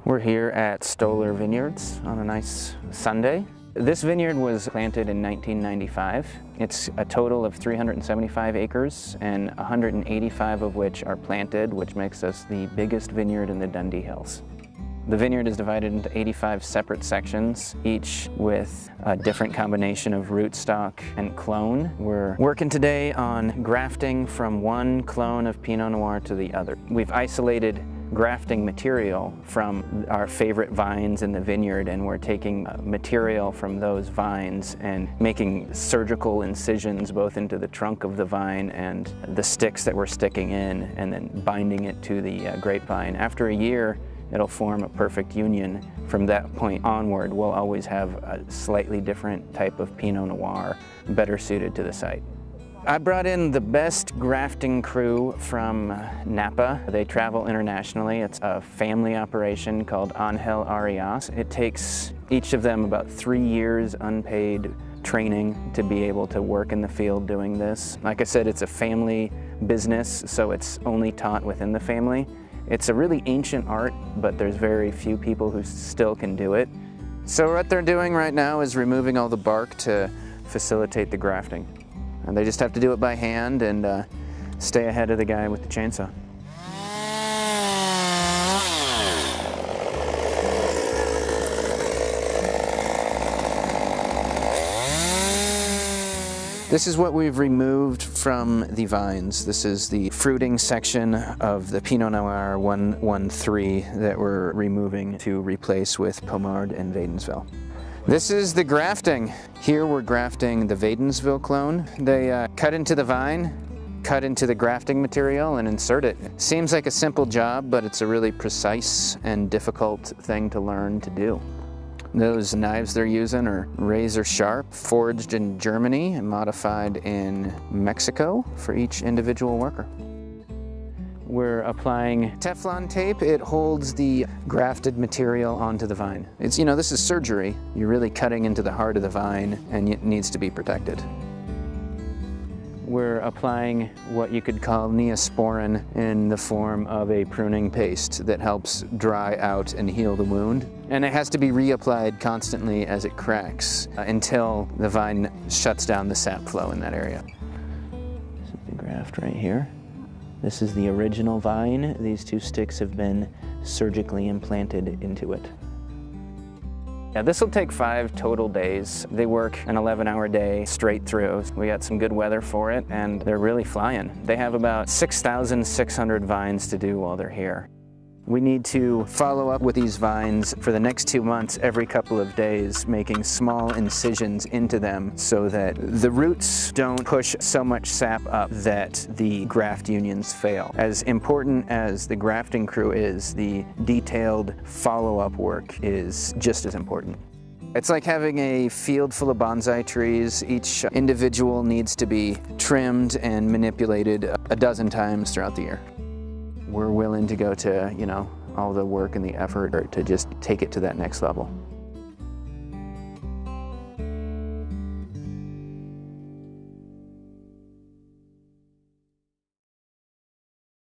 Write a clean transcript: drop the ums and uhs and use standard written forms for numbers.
We're here at Stoller Vineyards on a nice Sunday. This vineyard was planted in 1995. It's a total of 375 acres and 185 of which are planted, which makes us the biggest vineyard in the Dundee Hills. The vineyard is divided into 85 separate sections, each with a different combination of rootstock and clone. We're working today on grafting from one clone of Pinot Noir to the other. We've isolated grafting material from our favorite vines in the vineyard, and we're taking material from those vines and making surgical incisions both into the trunk of the vine and the sticks that we're sticking in, and then binding it to the grapevine. After a year, it'll form a perfect union. From that point onward, we'll always have a slightly different type of Pinot Noir, better suited to the site. I brought in the best grafting crew from Napa. They travel internationally. It's a family operation called Angel Arias. It takes each of them about 3 years unpaid training to be able to work in the field doing this. Like I said, it's a family business, so it's only taught within the family. It's a really ancient art, but there's very few people who still can do it. So what they're doing right now is removing all the bark to facilitate the grafting. And they just have to do it by hand and stay ahead of the guy with the chainsaw. This is what we've removed from the vines. This is the fruiting section of the Pinot Noir 113 that we're removing to replace with Pommard and Wädenswil. This is the grafting. Here we're grafting the Wädenswil clone. They cut into the vine, cut into the grafting material, and insert it. Seems like a simple job, but it's a really precise and difficult thing to learn to do. Those knives they're using are razor sharp, forged in Germany and modified in Mexico for each individual worker. We're applying Teflon tape. It holds the grafted material onto the vine. It's, you know, this is surgery. You're really cutting into the heart of the vine, and it needs to be protected. We're applying what you could call neosporin in the form of a pruning paste that helps dry out and heal the wound. And it has to be reapplied constantly as it cracks until the vine shuts down the sap flow in that area. This is the graft right here. This is the original vine. These two sticks have been surgically implanted into it. Yeah, this will take 5 total days. They work an 11-hour day straight through. We got some good weather for it, and they're really flying. They have about 6,600 vines to do while they're here. We need to follow up with these vines for the next 2 months every couple of days, making small incisions into them so that the roots don't push so much sap up that the graft unions fail. As important as the grafting crew is, the detailed follow-up work is just as important. It's like having a field full of bonsai trees. Each individual needs to be trimmed and manipulated a dozen times throughout the year. We're willing to go to, you know, all the work and the effort to just take it to that next level.